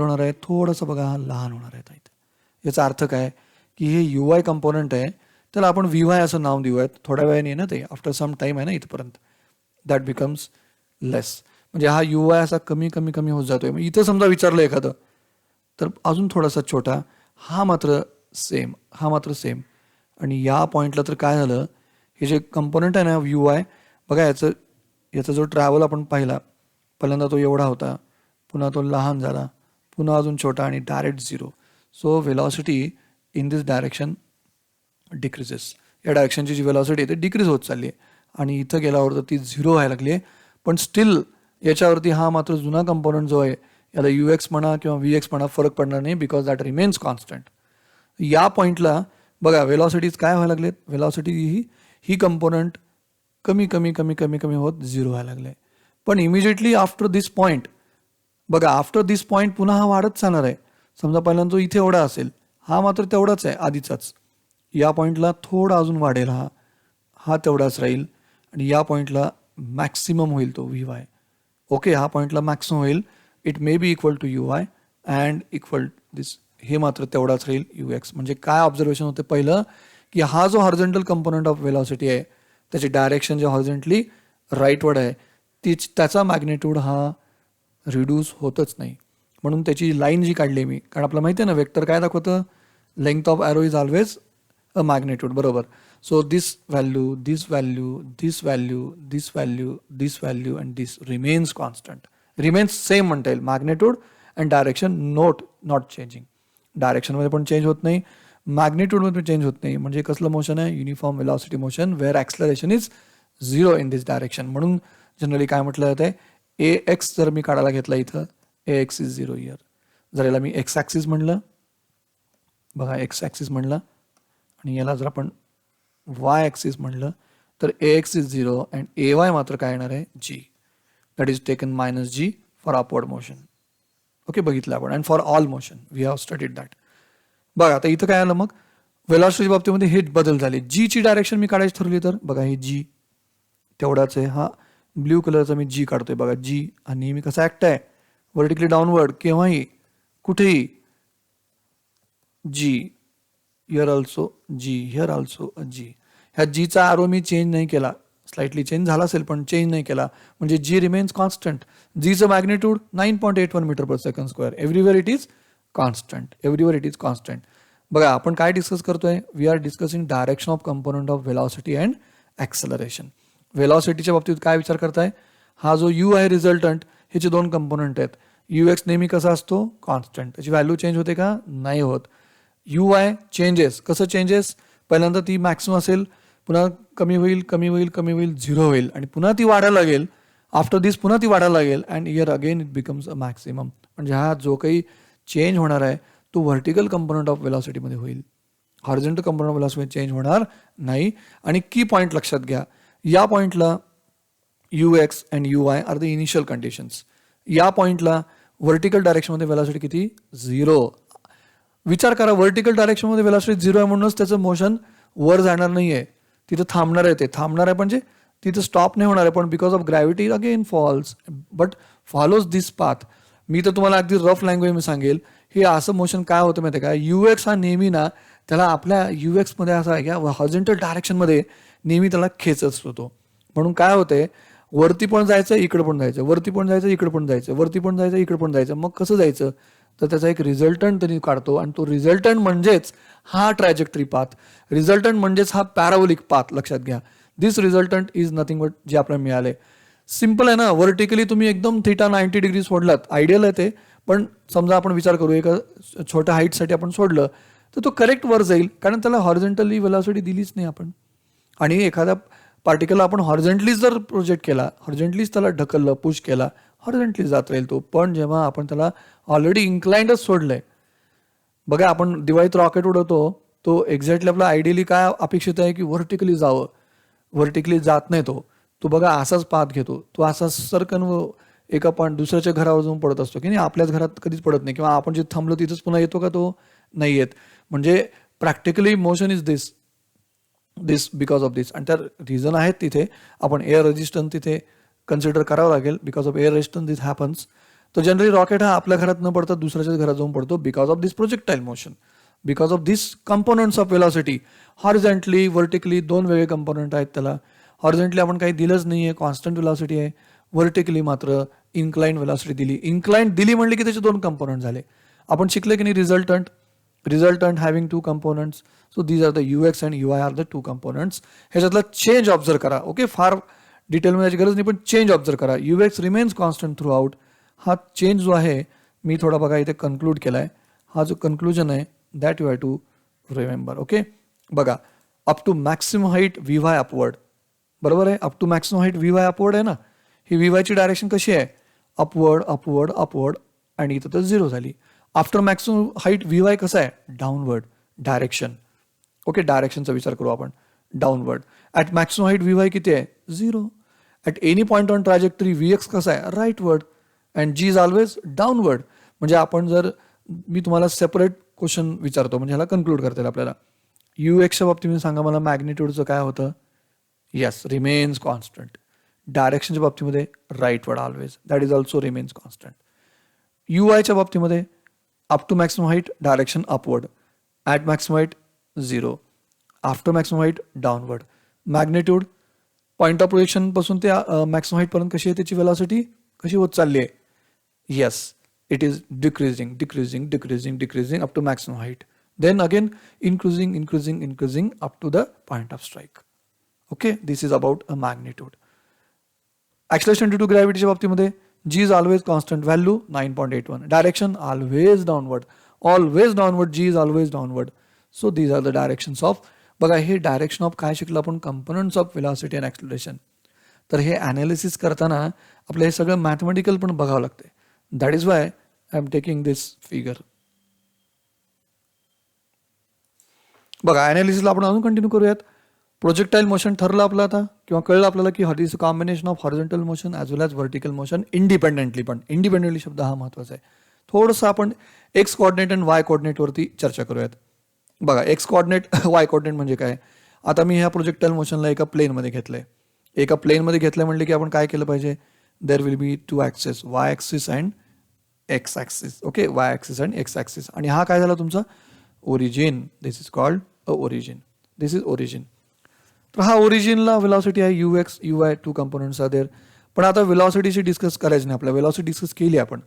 होणार आहे थोडंसं बघा हा लहान होणार आहे इथे. याचा अर्थ काय की हे यू आय कंपोनंट आहे त्याला आपण व्ही वाय असं नाव देऊयात. थोड्या वेळाने ना ते आफ्टर सम टाइम आहे ना इथपर्यंत दॅट बिकम्स लेस. म्हणजे हा यू आय असा कमी कमी कमी होत जातोय. मग इथं समजा विचारलं एखादं तर अजून थोडासा छोटा, हा मात्र सेम, हा मात्र सेम. आणि या पॉईंटला तर काय झालं, हे जे कंपोनंट आहे ना यू आय बघा याचा जो ट्रॅव्हल आपण पाहिला पहिल्यांदा तो एवढा होता, पुन्हा तो लहान झाला, पुन्हा अजून छोटा आणि direct zero. So velocity in this direction decreases. या डायरेक्शनची जी वेलॉसिटी आहे ती डिक्रीज होत चालली आहे आणि इथं गेल्यावर तर ती झिरो व्हायला लागली आहे. पण स्टील याच्यावरती हा मात्र जुना कंपोनंट जो आहे याला यू एक्स म्हणा किंवा व्ही एक्स म्हणा फरक पडणार नाही बिकॉज दॅट रिमेन्स कॉन्स्टंट. या पॉईंटला बघा वेलॉसिटीज काय व्हायला लागलेत, वेलॉसिटी ही कंपोनंट कमी कमी कमी कमी कमी होत झिरो व्हायला लागले. पण इमिजिएटली आफ्टर दिस पॉईंट बघा आफ्टर दिस पॉईंट पुन्हा हा वाढत चालणार आहे. समजा पहिल्यांदा तो इथे एवढा असेल, हा मात्र तेवढाच आहे आधीचाच. या पॉईंटला थोडा अजून वाढेल, हा तेवढाच राहील आणि या पॉईंटला मॅक्सिमम होईल तो व्ही वाय. ओके, हा पॉईंटला मॅक्सिमम होईल. It may be equal to U Y and equal this, हे मात्र तेवढाच राहील यू एक्स. म्हणजे काय ऑब्झर्वेशन होते पहिलं की हा जो हॉरिझॉन्टल कंपोनंट ऑफ वेलॉसिटी आहे त्याची डायरेक्शन जे हॉरिझॉन्टली राईटवर्ड आहे त्याचा मॅग्नेट्यूड हा रिड्यूस होतच नाही. म्हणून त्याची लाईन जी काढली मी, कारण आपल्याला माहिती आहे ना वेक्टर काय दाखवतं, length of arrow is always a magnitude, बरोबर. So this value, this value, this value, this value, this value and this remains constant, remains same म्हणता येईल. Magnitude and direction not changing. डायरेक्शनमध्ये पण चेंज होत नाही, मॅग्नेट्यूडमध्ये change होत नाही. म्हणजे कसलं मोशन आहे, uniform velocity motion where acceleration is zero in this direction. म्हणून जनरली काय म्हटलं जातं, ए एक्स जर मी काढायला घेतला इथं, ए एक्स इज झिरो इयर. जर याला मी एक्स ॲक्सिस म्हणलं, बघा एक्स ॲक्सिस म्हणलं आणि याला जर आपण वाय ॲक्सिस म्हणलं तर A X is zero and A Y मात्र काय येणार आहे, g. That is taken minus g for upward motion. Okay, बघितलं आपण. And for all motion we have studied that. बघा आता इथं काय आलं मग, वेलॉसिटीच्या बाबतीमध्ये हे बदल झाले. जीची डायरेक्शन मी काढायची ठरवली तर बघा हे जी तेवढाच आहे. हा ब्ल्यू कलरचा मी जी काढतोय बघा, जी हा नेहमी कसा ॲक्ट आहे, व्हर्टिकली डाऊनवर्ड केव्हाही कुठेही g, here also g, here also g. ह्या जीचा आरो मी चेंज नाही केला, स्लाइटली चेंज झाला असेल पण चेंज नाही केला, म्हणजे जी रिमेन्स कॉन्स्टंट. जीचं magnitude 9.81 metre per second square. Everywhere it is constant, everywhere it is constant. बघा आपण काय डिस्कस करतोय, we are discussing direction of component of velocity and acceleration. वेलॉसिटीच्या बाबतीत काय विचार करताय, हा जो यू आहे रिझल्टंट, ह्याचे दोन कंपोनंट आहेत. यू एक्स नेहमी कसा असतो, कॉन्स्टंट. त्याची व्हॅल्यू चेंज होते का, नाही होत. यू आय चेंजेस, कसं चेंजेस, पहिल्यांदा ती मॅक्सिमम असेल, पुन्हा कमी होईल कमी होईल कमी होईल झिरो होईल आणि पुन्हा ती वाढायला लागेल. आफ्टर दिस पुन्हा ती वाढायला लागेल and year again it becomes a maximum. म्हणजे हा जो काही चेंज होणार आहे तो व्हर्टिकल कंपोनंट ऑफ वेलॉसिटीमध्ये होईल, horizontal component of velocity change होणार नाही. आणि की पॉईंट लक्षात घ्या, या पॉईंटला U X and U I are the initial conditions. या पॉईंटला व्हर्टिकल डायरेक्शनमध्ये वेलॉसिटी किती, झिरो. विचार करा, व्हर्टिकल डायरेक्शनमध्ये वेलॉसिटी झिरो आहे म्हणूनच त्याचं मोशन वर जाणार नाही आहे, तिथं थांबणार आहे. ते थांबणार आहे म्हणजे तिथं स्टॉप नाही होणार आहे, पण because of gravity again falls but follows this path. मी तर तुम्हाला अगदी रफ लँग्वेज मी सांगेल, हे असं मोशन काय होतं माहिती आहे का, यू एक्स हा नेहमी ना त्याला आपल्या यू एक्समध्ये असा आहे की हॉरिझॉन्टल डायरेक्शनमध्ये नेहमी त्याला खेचत होतो. म्हणून काय होतंय, वरती पण जायचं इकडे पण जायचं, वरती पण जायचं इकडे पण जायचं, वरती पण जायचं इकडे पण जायचं. मग कसं जायचं, तर त्याचा एक रिझल्टंट त्यांनी काढतो आणि तो रिझल्टंट म्हणजेच हा ट्रॅजेक्टरी पाथ, रिझल्टंट म्हणजेच हा पॅराबोलिक पाथ. लक्षात घ्या, दिस रिझल्टंट इज नथिंग बट जे आपल्याला मिळाले. सिम्पल आहे ना, व्हर्टिकली तुम्ही एकदम थिटा 90 डिग्री सोडलात, आयडियल आहे ते. पण समजा आपण विचार करू एका छोट्या हाईटसाठी आपण सोडलं तर तो करेक्ट वर जाईल, कारण त्याला हॉरिझॉन्टली वेलॉसिटी दिलीच नाही आपण. आणि एखादा पार्टिकल आपण हॉरिझॉन्टलीच जर प्रोजेक्ट केला, हॉरिझॉन्टलीच त्याला ढकललं, पुश केला, हॉरिझॉन्टली जात राहील तो. पण जेव्हा आपण त्याला ऑलरेडी इन्क्लाइंडच सोडलंय, बघा आपण दिवाळीत रॉकेट उडवतो, तो एक्झॅक्टली आपला आयडियली काय अपेक्षित आहे की व्हर्टिकली जावं, व्हर्टिकली जात नाही तो. तो बघा असाच पाथ घेतो, तो असाच सरकन एका पण दुसऱ्याच्या घरावर जाऊन पडत असतो की नाही, आपल्याच घरात कधीच पडत नाही. किंवा आपण जिथे थांबलो तिथंच पुन्हा येतो का, तो नाही येत. म्हणजे practically motion is this because of this. आणि त्या रिझन आहेत तिथे, आपण एअर रेजिस्टन्स तिथे कन्सिडर करावं लागेल. Because of air resistance this happens. तर जनरली रॉकेट हा आपल्या घरात न पडता दुसऱ्याच्या घरात जाऊन पडतो because of this projectile motion, because of this components of velocity. Horizontally vertically दोन वेगळे कंपोनंट आहेत त्याला. हॉरिझॉन्टली आपण काही दिलंच नाही आहे, कॉन्स्टंट वेलॉसिटी आहे. व्हर्टिकली मात्र इन्क्लाइंड वेलॉसिटी दिली. इन्क्लाइंड दिली म्हणले की त्याचे दोन कंपोनंट झाले. आपण शिकले की नाही resultant having two components. So these are the UX and UI are the two components. ह्याच्यातला चेंज ऑब्झर्व करा. ओके, फार डिटेलमध्ये गरज नाही, पण चेंज ऑब्झर्व करा. UX remains constant throughout. हा चेंज जो आहे मी थोडा बघा इथे कन्क्लूड केलाय. हा जो कन्क्लुजन आहे that you have to remember. Okay, बघा up to maximum height VY upward, बरोबर आहे. Up to maximum height VY upward आहे ना. ही VY ची डायरेक्शन कशी आहे? अपवर्ड अपवर्ड अपवर्ड, आणि इथं तर 0 झाली. आफ्टर मॅक्सिमम हाईट VY कसं आहे? Downward direction. ओके, डायरेक्शनचा विचार करू आपण. Downward. At maximum height VY किती आहे? 0. At any point on trajectory VX कसं आहे? Rightward. And G is always downward. म्हणजे आपण जर मी तुम्हाला सेपरेट क्वेश्चन विचारतो, म्हणजे ह्याला कन्क्लूड करता येईल आपल्याला. UXच्या बाबतीमध्ये सांगा मला मॅग्निट्यूडचं काय होतं? Yes, remains constant. डायरेक्शनच्या बाबतीमध्ये rightward always, that is also remains constant. UIच्या बाबतीमध्ये up to maximum height direction upward, at maximum height 0, after maximum height downward. Magnitude point of projection पासून ते मॅक्सिमम हाईट पर्यंत कशी आहे त्याची वेलॉसिटी कशी होत चालली आहे? Yes, it is decreasing decreasing decreasing decreasing up to maximum height. Then again increasing increasing increasing up to the point of strike. Okay, this is about a magnitude. Acceleration due to gravity च्या बाबतीमध्ये G is always constant, value 9.81. Direction always downward, G is always downward. So these are the directions of, बघा हे direction of काय शिकलो आपण? Components of velocity and acceleration. तर हे analysis करताना आपलं हे सगळं मॅथमॅटिकल पण बघावं लागते. That is Y I am taking this figure. बघा अनालिसिसला आपण अजून कंटिन्यू करूयात. प्रोजेक्टाईल मोशन ठरलं आपलं आता, किंवा कळलं आपल्याला की this combination of horizontal motion as well as vertical motion independently. पण इंडिपेंडेंटली शब्द हा महत्त्वाचा आहे. थोडंसं आपण एक्स कॉर्डिनेट आणि वाय कॉर्डिनेटवरती चर्चा करूयात. बघा एक्स कॉर्डिनेट वाय कॉर्डिनेट म्हणजे काय? आता मी ह्या प्रोजेक्टाईल मोशनला एका प्लेनमध्ये घेतलंय. एका प्लेनमध्ये घेतलं म्हणले की आपण काय केलं पाहिजे? There will be two axis, Y axis and X axis. Okay, Y axis and X axis. आणि हा काय झाला तुमचा? Origin. This is called origin. This is origin. तर हा ओरिजिनला वेलॉसिटी आहे UX UI, two components are there. पण आता वेलॉसिटीची डिस्कस करायची नाही आपल्याला. वेलॉसिटी डिस्कस केली आपण.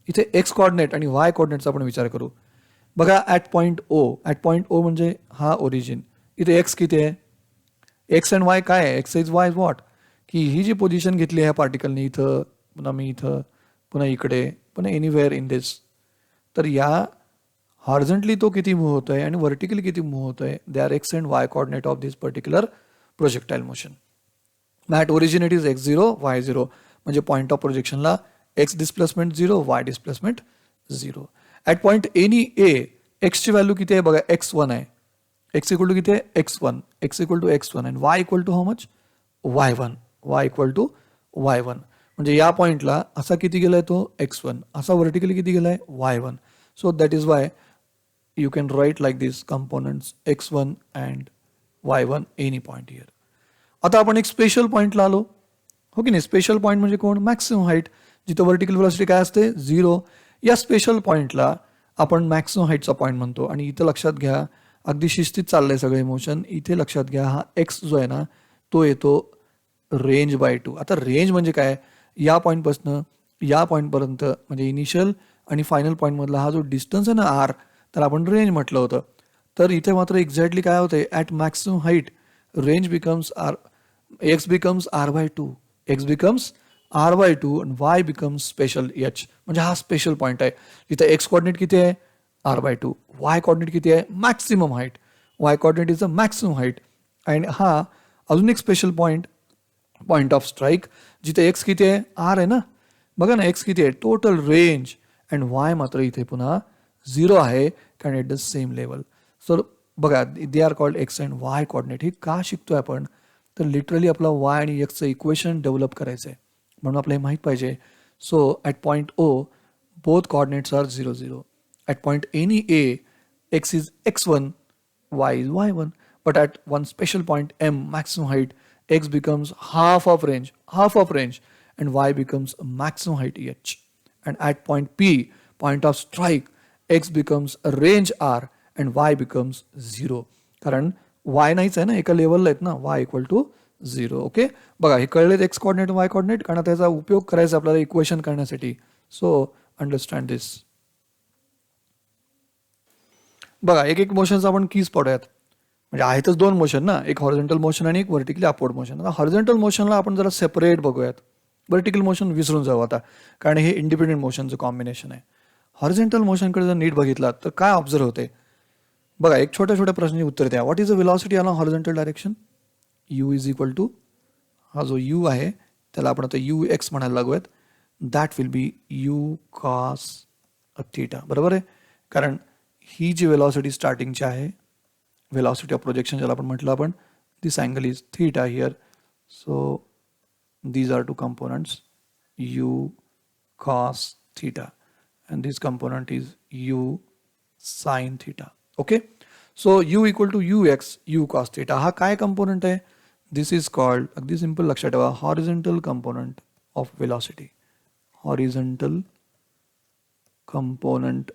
इथे एक्स कॉर्डिनेट आणि वाय कॉर्डिनेटचा आपण विचार करू. बघा ॲट पॉईंट O म्हणजे हा ओरिजिन. इथे एक्स किती आहे? एक्स अँड वाय काय आहे? X is why is what? की ही जी पोझिशन घेतली आहे पार्टिकलने, इथं पुन्हा मी इथं पुन्हा इकडे पुन्हा एनिवेअर इन दिस. तर या हॉरिझॉन्टली तो किती मूव्ह होतोय आणि व्हर्टिकली किती मूव्ह होतोय? They are X and Y coordinate of this particular projectile motion. At origin it is x0 y0, म्हणजे पॉईंट ऑफ प्रोजेक्शनला X displacement 0, Y displacement 0. At point any A एक्सची value किती आहे? बघा x1 आहे. X equal to किती आहे? x1. X equal to x1 and Y equal to how much? y1. Y equal to y1. म्हणजे या पॉईंटला असा किती गेलाय तो? x1. असा व्हर्टिकली किती गेलाय? y1. So that is Y you can write like these components x1 and y1 any point here. आता आपण एक स्पेशल पॉईंटला आलो, हो की नाही? स्पेशल पॉईंट म्हणजे कोण? मॅक्सिमम हाईट, जिथं व्हर्टिकल वेलॉसिटी काय असते? 0. या स्पेशल पॉईंटला आपण मॅक्सिमम हाईटचा पॉईंट म्हणतो. आणि इथं लक्षात घ्या, अगदी शिस्तीत चाललंय सगळे मोशन. इथे लक्षात घ्या, हा एक्स जो आहे ना तो येतो रेंज बाय 2. आता रेंज म्हणजे काय? या पॉईंटपासून या पॉईंटपर्यंत म्हणजे इनिशियल आणि फायनल पॉईंटमधला हा जो डिस्टन्स आहे ना आर, तर आपण रेंज म्हटलं होतं. तर इथे मात्र एक्झॅक्टली काय होते? At maximum height range becomes R, X becomes r/2, X becomes r/2 आणि वाय बिकम्स स्पेशल H. म्हणजे हा स्पेशल पॉईंट आहे. इथे एक्स कॉर्डिनेट किती आहे? r/2. वाय कॉर्डिनेट किती आहे? Maximum height. Y coordinate is a maximum height. आणि हा अजून एक स्पेशल पॉईंट ऑफ स्ट्राईक, जिथे एक्स किती आहे? r आहे ना. बघा ना एक्स किती आहे? Total range. अँड वाय मात्र इथे पुन्हा 0 आहे, कारण at the same level. So बघा, they are called X and Y coordinate. हे का शिकतोय आपण? तर लिटरली आपला वाय आणि एक्सचं इक्वेशन डेव्हलप करायचं आहे, म्हणून आपल्याला माहीत पाहिजे. So at point O both coordinates are 0 0. At point any A x is x1, y is y1. But at one special point M, maximum height, x becomes half of range, and y becomes maximum height H. and at point P, point of strike, x becomes a range r and y becomes 0. कारण y नाहीच आहे ना, एका लेवलला आहेत ना, y equal to 0. Okay, बघा हे कळलेत एक्स कॉर्डिनेट वाय कॉर्डिनेट, कारण त्याचा उपयोग करायचा आपल्याला इक्वेशन करण्यासाठी. सो अंडरस्टँड दिस. बघा एक एक मोशनचा आपण कीज पाहूयात. म्हणजे आहेतच दोन मोशन ना, एक हॉरिझॉन्टल मोशन आणि एक व्हर्टिकली अपवर्ड मोशन. आता हॉरिझॉन्टल मोशनला आपण जरा सेपरेट बघूयात. व्हर्टिकल मोशन विसरून जाऊ आता, कारण हे इंडिपेंडेंट मोशनचं कॉम्बिनेशन आहे. हॉरिझॉन्टल मोशनकडे जर नीट बघितलात तर काय ऑब्झर्व होते बघा. एक छोट्या छोट्या प्रश्नाची उत्तर द्या. What is the velocity on horizontal direction? U is equal to, हा जो यू आहे त्याला आपण आता यू एक्स म्हणायला लागूयात. That will be U cos theta. बरोबर आहे, कारण ही जी वेलॉसिटी स्टार्टिंगची आहे, वेलॉसिटी ऑफ प्रोजेक्शन ज्याला आपण म्हटलं आपण, this angle is theta here. So these are two components, u cos theta, and this component is u sin theta. Okay, so u equal to ux, u cos theta. हा काय component आहे? This is called, अगदी simple लक्षात ठेवा, horizontal component of velocity. Horizontal component,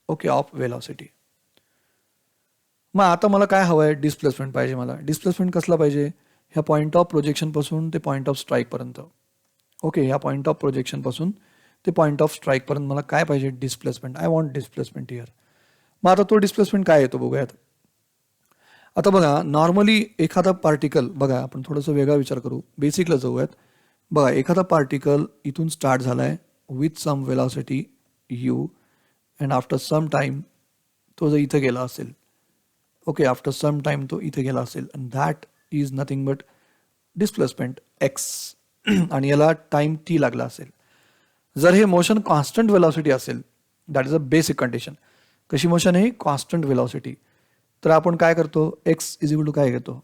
okay, of velocity. मग आता मला काय हवं आहे? डिस्प्लेसमेंट पाहिजे मला. डिस्प्लेसमेंट कसला पाहिजे? ह्या पॉईंट ऑफ प्रोजेक्शनपासून ते पॉईंट ऑफ स्ट्राईकपर्यंत. ओके, ह्या पॉईंट ऑफ प्रोजेक्शनपासून ते पॉईंट ऑफ स्ट्राईकपर्यंत मला काय पाहिजे? Displacement. I want displacement here. मग आता तो डिस्प्लेसमेंट काय येतो बघूयात. आता बघा नॉर्मली एखादा पार्टिकल, बघा आपण थोडंसं वेगळा विचार करू, बेसिकला जाऊयात. बघा एखादा पार्टिकल इथून स्टार्ट झाला आहे with some velocity U, and after some time तो जर इथं गेला असेल, ओके, आफ्टर सम टाइम तो इथे गेला असेल, and that is nothing but displacement x, आणि याला टाइम टी लागला असेल. जर हे मोशन कॉन्स्टंट वेलॉसिटी असेल, that is a basic condition. कशी मोशन आहे? Constant velocity. तर आपण काय करतो? एक्स इज इक्वल टू काय घेतो?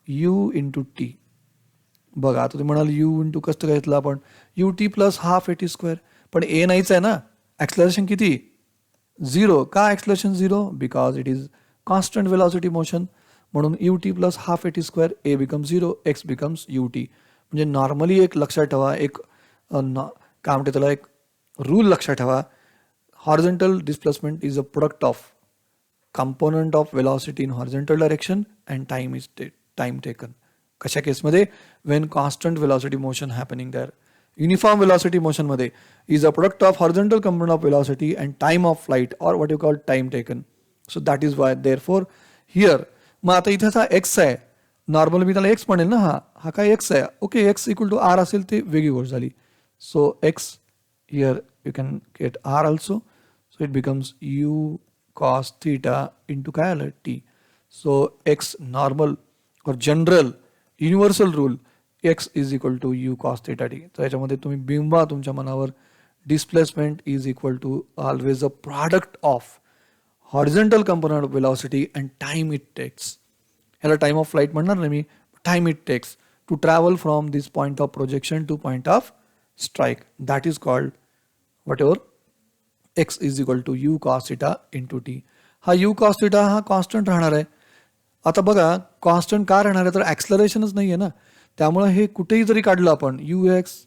You into T. बघा आता तुम्ही म्हणाल यू इंटू कसं घेतलं आपण? U T plus half A T square. पण ए नाहीच आहे ना, ॲक्सलरेशन किती? 0. का acceleration 0? Because it is constant velocity motion. म्हणून ut plus half A T square, A becomes 0, x becomes ut. म्हणजे नॉर्मली एक लक्षात ठेवा, एक काय म्हणते त्याला, एक रूल लक्षात ठेवा. Horizontal displacement is a product of component of velocity in horizontal direction and time is time taken. कशा केसमध्ये? When constant velocity motion happening there. Uniform velocity मोशनमध्ये is a product of horizontal component of velocity and time of flight, or what you call time taken. So that is why therefore here. मग आता इथे हा x आहे, normal मी त्याला x म्हणेल ना, हा काय एक्स आहे. Okay, x equal to r असेल ते वेगळी गोष्ट झाली. So x here you can get r also. So it becomes u cos theta into काय आलं? T. So x normal or general universal rule, x is equal to you cos theta t. तर याच्यामध्ये तुम्ही बिंबा तुमच्या मनावर, displacement is equal to always a product of horizontal component of velocity and time it takes. ह्याला time of flight म्हणणार नाही मी, time it takes to travel from this point of projection to point of strike. That is called whatever X is equal to you cos theta into T. हा U cos theta हा constant राहणार आहे. आता बघा constant का राहणार आहे? तर ॲक्सलरेशनच नाही आहे ना, त्यामुळे हे कुठेही जरी काढलं आपण यू एक्स,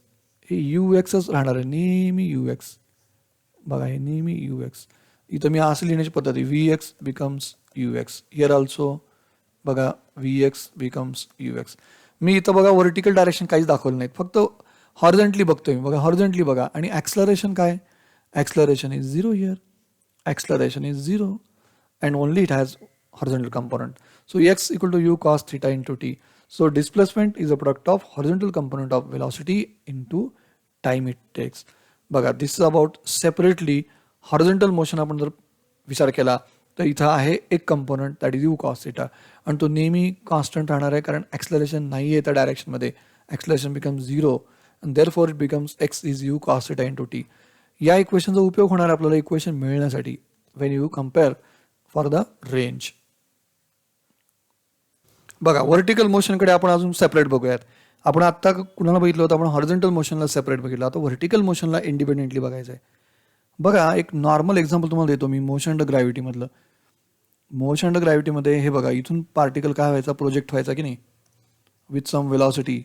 हे यू एक्सच राहणार आहे नेहमी. यू एक्स बघा, हे नेहमी यू एक्स. इथं मी असं लिहिण्याची पद्धत आहे, V X becomes U X. Here also बघा, V X becomes U X. मी इथं बघा व्हर्टिकल डायरेक्शन काहीच दाखवलं नाही, फक्त हॉरिझॉन्टली बघतोय मी. बघा हॉरिझॉन्टली बघा, आणि ॲक्सलरेशन काय? Acceleration is 0 here. Acceleration is 0 and only it has horizontal component. So X equal to you cos theta into T. So displacement is a product of horizontal component of velocity into time it takes. बघा this is about separately horizontal motion. आपण जर विचार केला तर इथं आहे एक component that is U cos theta, आणि तो नेहमी कॉन्स्टंट राहणार आहे, कारण ॲक्सलरेशन नाही आहे त्या डायरेक्शनमध्ये. Acceleration becomes 0 and therefore it becomes X is U cos theta into T. या इक्वेशनचा उपयोग होणार आपल्याला इक्वेशन मिळण्यासाठी when you compare for the range. बघा व्हर्टिकल मोशनकडे आपण अजून सेपरेट बघूयात. आपण आत्ता कुणाला बघितलं होतं? आपण हॉरिझॉन्टल मोशनला सेपरेट बघितलं, आता व्हर्टिकल मोशनला इंडिपेंडेंटली बघायचं आहे. बघा एक नॉर्मल एक्झाम्पल तुम्हाला देतो मी, मोशन अंडर ग्रॅव्हिटीमधलं. मोशन अंडर ग्रॅव्हिटीमध्ये हे बघा, इथून पार्टिकल काय व्हायचा? प्रोजेक्ट व्हायचा की नाही, with some velocity.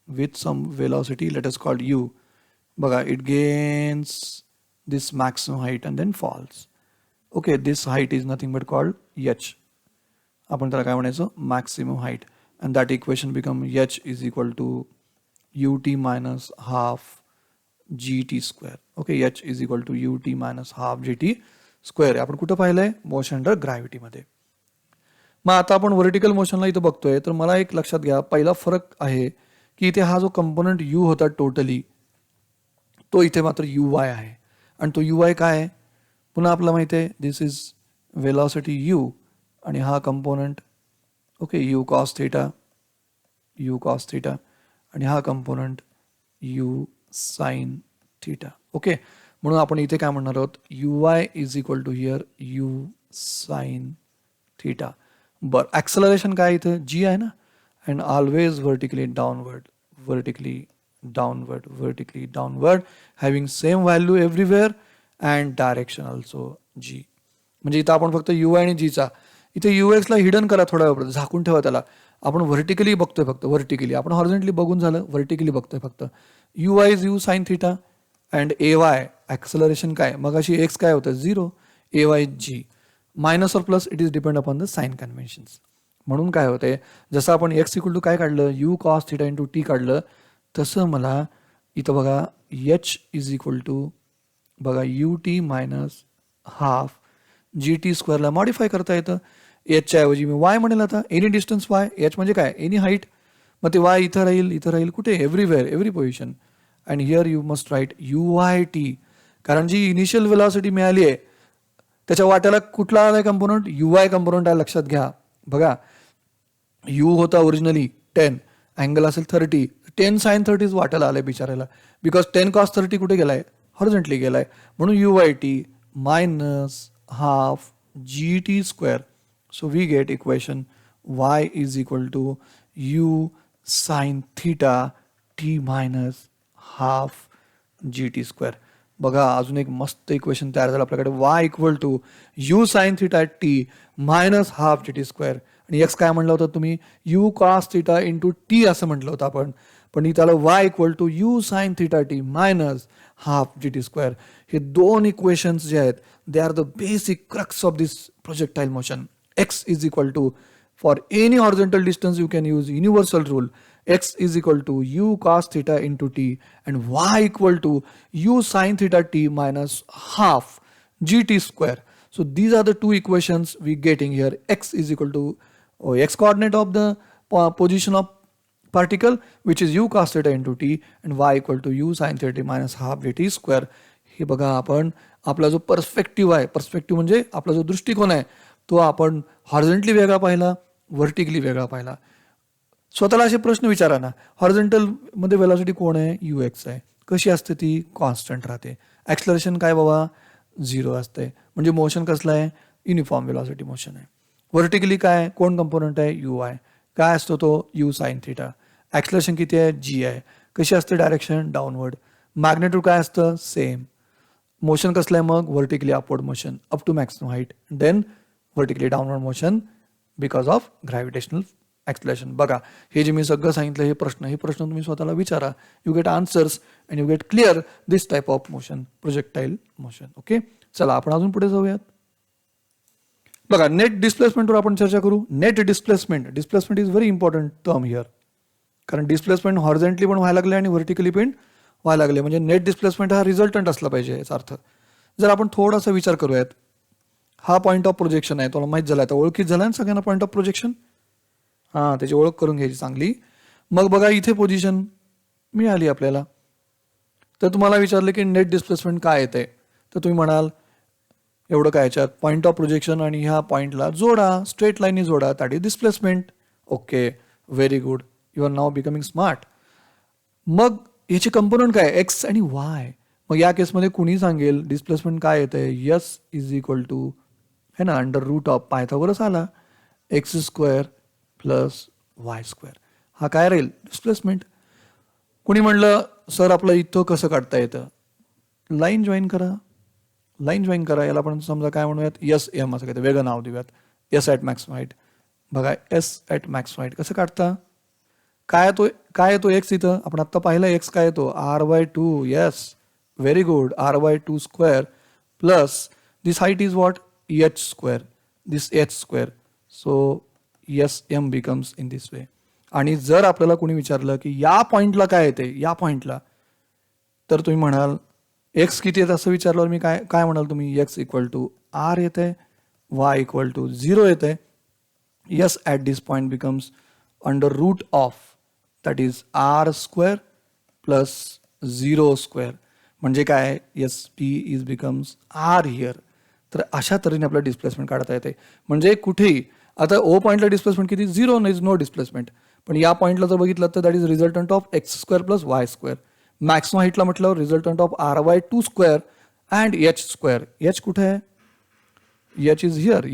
with some velocity, let us call u. बघा, it gains this maximum height and then falls. Okay, this height is nothing but called h. आपण त्याला काय म्हणायचं, maximum height, and that equation become h is equal to ut minus half gt square. Okay, h is equal to ut minus half gt square. आपण कुठं पाहिलंय, motion under gravity मध्ये. मग आता आपण व्हर्टिकल मोशनला इथं बघतोय, तर मला एक लक्षात घ्या, पहिला फरक आहे की इथे हा जो कंपोनंट u होता टोटली, तो इथे मात्र uy आहे. आणि तो uy काय आहे, पुन्हा आपल्याला माहिती आहे, दिस इज वेलॉसिटी u आणि हा component, okay, u cos theta आणि हा component u sin theta. Okay, म्हणून आपण इथे काय म्हणणार आहोत, uy is equal to here u sin theta. बरं, ॲक्सलरेशन काय इथे g आहे ना, and always vertically downward having same value everywhere and direction also g. म्हणजे इथं आपण फक्त u आणि g चा, इथे ux ला हिडन करा, थोड्या वेळ झाकून ठेवा त्याला. आपण व्हर्टिकली बघतोय फक्त, व्हर्टिकली. आपण हॉरिझॉन्टली बघून झालं, व्हर्टिकली बघतोय फक्त. uy is u sin theta and ay acceleration काय, मग अशी x काय होतं 0, ay g. Minus or plus it is depend upon the sign conventions. म्हणून काय होते, जसं आपण x इक्वल टू काय काढलं, u cos theta into t काढलं, तसं मला इथं बघा h इज इक्वल टू बघा ut मायनस हाफ gt स्क्वेअरला मॉडिफाय करता येतं. एचच्या ऐवजी मी y म्हणेल आता, एनी डिस्टन्स y, h म्हणजे काय, एनी हाईट. मग ते y इथं राहील कुठे, everywhere, every position. And here you must write UYT, कारण जी इनिशियल वेलॉसिटी मिळाली आहे त्याच्या वाट्याला कुठला आलाय कंपोनंट, uy कंपोनंट आहे. लक्षात घ्या, बघा u होता ओरिजिनली 10, अँगल असेल 30, 10 sin 30 वाट्याला आलाय बिचारायला, बिकॉज 10 cos 30 कुठे गेलाय, हॉरिझॉन्टली गेलाय. म्हणून UYT minus half GT square. So we get equation y is equal to u sin theta t minus half GT square. बघा, अजून एक मस्त इक्वेशन तयार झालं आपल्याकडे, y equal to u sin theta t minus half GT square. आणि x काय म्हणलं होतं तुम्ही, u cos theta into t असं म्हटलं होतं आपण, पण त्याला y equal to u sin theta t minus half GT square. हे दोन इक्वेशन्स जे आहेत, they are the basic crux of this projectile motion. x is equal to, for any horizontal distance you can use universal rule, x is equal to u cos theta into t and y equal to u sin theta t minus half gt square. So these are the two equations we getting here. X is equal to x coordinate of the position of particle, which is u cos theta into t, and y equal to u sin theta t minus half gt square. हे बघा, आपण आपला जो perspective आहे, perspective म्हणजे आपला जो दृष्टिकोन आहे, तो आपण हॉरिझॉन्टली वेगळा पाहिला, व्हर्टिकली वेगळा पाहिला. स्वतःला असे प्रश्न विचारा ना, हॉरिझॉन्टल मध्ये वेलॉसिटी कोण आहे, ux आहे, कशी असते ती, कॉन्स्टंट राहते. ॲक्सलरेशन काय बाबा, 0 असते, म्हणजे मोशन कसलं आहे, युनिफॉर्म वेलॉसिटी मोशन आहे. व्हर्टिकली काय, कोण कंपोनंट आहे, uy, काय असतो तो, u sin theta. ॲक्सलरेशन किती आहे, g आहे, कशी असते डायरेक्शन, डाऊनवर्ड. मॅग्नेट्यूड काय असतं, सेम. मोशन कसलं आहे मग, vertically upward motion up to maximum height, then vertically downward motion because of gravitational acceleration. बघा, हे जे मी सगळं सांगितलं, हे प्रश्न तुम्ही स्वतःला विचारा, you get answers and you get clear this type of motion, projectile motion. Okay, चला आपण अजून पुढे जाऊयात. बघा, नेट डिस्प्लेसमेंटवर आपण चर्चा करू. Net displacement is very important term here, कारण डिस्प्लेसमेंट हॉरिझॉन्टली पण व्हायला लागले आणि व्हर्टिकली पण व्हायला लागले, म्हणजे नेट डिस्प्लेसमेंट हा रिझल्टंट असला पाहिजे याचा अर्थ. जर आपण थोडासा विचार करूयात, हा पॉईंट ऑफ प्रोजेक्शन आहे, तुला माहित झाला, आता ओळखीत झाला ना सगळ्यांना पॉईंट ऑफ प्रोजेक्शन. हां, त्याची ओळख करून घ्यायची चांगली. मग बघा, इथे पोझिशन मिळाली आपल्याला, तर तुम्हाला विचारलं की नेट डिस्प्लेसमेंट काय येते, तर तुम्ही म्हणाल एवढं काय याच्यात, पॉईंट ऑफ प्रोजेक्शन आणि ह्या पॉईंटला जोडा, स्ट्रेट लाईननी जोडा, that is displacement. Okay, very good, you are now becoming smart. मग याचे कंपोनंट काय, एक्स आणि वाय. मग या केसमध्ये कुणी सांगेल डिस्प्लेसमेंट काय येते, यस इज इक्वल टू है ना, अंडर रूट ऑफ पायथागोरस आला, x square plus Y square. हा काय राहील, डिस्प्लेसमेंट. कुणी म्हणलं सर आपलं इथं कसं काढता येतं, लाईन जॉईन करा, याला आपण समजा काय म्हणूयात, यस एम असं काय वेगळं नाव देऊयात, एस ॲट मॅक्सिमम हाईट. बघा, एस ॲट मॅक्सिमम हाईट कसं काढता, काय येतो एक्स इथं आपण आत्ता पाहिलं एक्स काय येतो r/2 yes very good r/2 square plus this height is what h square this h square so yes m becomes in this way. आणि जर आपल्याला कोणी विचारलं की या पॉइंटला काय येते या पॉइंटला तर तुम्ही म्हणाल एक्स किती येतं असं विचारल्यावर मी काय म्हणाल तुम्ही एक्स इक्वल टू आर येते वाय इक्वल टू 0 येते. S at this point becomes under root of that is r square plus 0 square म्हणजे काय s p is becomes r here. तर अशा तऱ्हेने आपल्याला डिस्प्लेसमेंट काढता येते. म्हणजे कुठेही आता ओ पॉईंटला डिस्प्लेसमेंट किती 0 इज नो डिस्प्लेसमेंट. पण या पॉईंटला जर बघितलं तर that is resultant of X square plus Y square. Maximum हाईटला म्हटल्यावर resultant of r/2 square and h square. h कुठे आहे h is here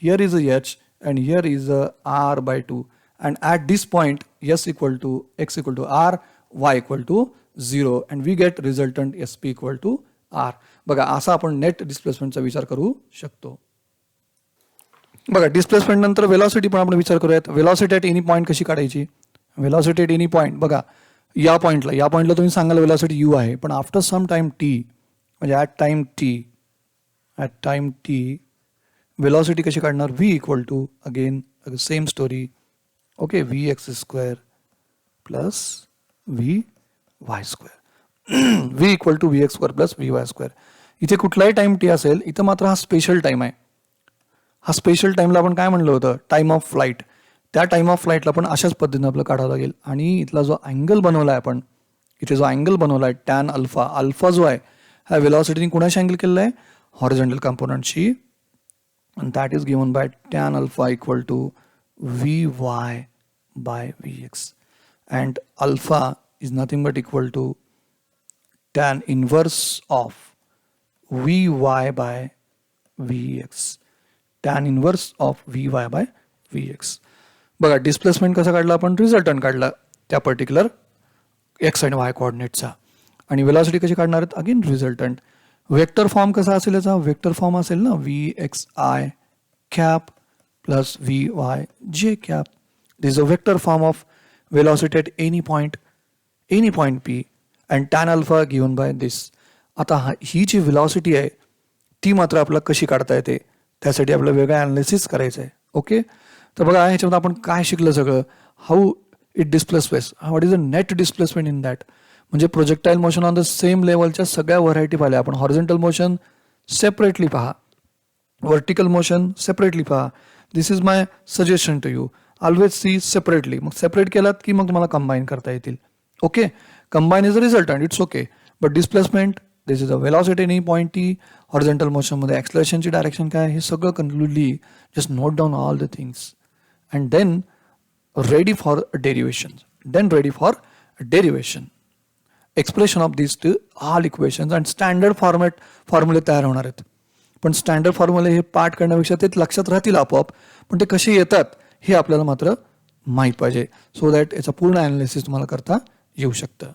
here is a h and here is a r/2 and at this point s equal to x equal to r y equal to 0 and we get resultant sp equal to r. बघा असा आपण net डिस्प्लेसमेंटचा विचार करू शकतो. बघा displacement नंतर velocity पण आपण विचार करूयात. वेलॉसिटी ॲट एनी पॉईंट कशी काढायची. वेलॉसिटी ॲट एनी पॉईंट बघा या पॉईंटला तुम्ही सांगाल वेलॉसिटी u आहे पण आफ्टर सम टाइम t म्हणजे ॲट टाइम t वेलॉसिटी कशी काढणार v equal to again same story okay vx square plus vy square v equal to vx square plus vy square. इथे कुठलाही टाइम t असेल इथं मात्र हा स्पेशल टाइम आहे. हा स्पेशल टाइमला आपण काय म्हणलं होतं टाइम ऑफ फ्लाईट. त्या टाइम ऑफ फ्लाईटला पण अशाच पद्धतीने आपलं काढावं लागेल. आणि इथला जो अँगल बनवला आहे आपण इथे जो अँगल बनवला आहे टॅन अल्फा जो आहे ह्या वेलॉसिटीने कुणाशी अँगल केलेला आहे horizontal कंपोनंटशी. And that is given by tan alpha equal to Vy by Vx. And alpha is nothing but equal to tan inverse of Vy by Vx. Tan inverse of Vy by Vx. बघा displacement कसा काढला आपण resultant काढला त्या particular x आणि Y कोऑर्डिनेटचा. आणि velocity कशी काढणार आहेत अगेन रिझल्टंट. वेक्टर फॉर्म कसा असेल याचा वेक्टर फॉर्म असेल ना vxi cap plus vyj cap. This is a vector form of velocity at any point p and tan alpha given by this. आता ही जी वेलॉसिटी आहे ती मात्र आपल्याला कशी काढता येते त्यासाठी आपल्याला वेगळं ॲनालिसिस करायचं आहे. ओके तर बघा ह्याच्यामध्ये आपण काय शिकलं सगळं how it displace what is a net displacement in that. म्हणजे projectile motion on the same लेवलच्या सगळ्या व्हरायटी पाहिल्या आपण. हॉरिझॉन्टल मोशन सेपरेटली पहा वर्टिकल मोशन सेपरेटली पहा. This is my suggestion to you always see separately. मग separate केलात की मग तुम्हाला कंबाईन करता येतील. Okay combine is a resultant it's okay but displacement this is a velocity in point T. Horizontal मोशनमध्ये ॲक्सलरेशनची direction काय हे सगळं conclusively just note down all the things and then ready for derivation expression of this to all equations and standard फॉर्म्युले तयार होणार आहेत. पण standard फॉर्म्युले हे पाठ करण्यापेक्षा ते लक्षात राहतील आपोआप पण ते कसे येतात हे आपल्याला मात्र माहीत पाहिजे सो दॅट याचा पूर्ण ॲनालिसिस तुम्हाला करता येऊ शकतं.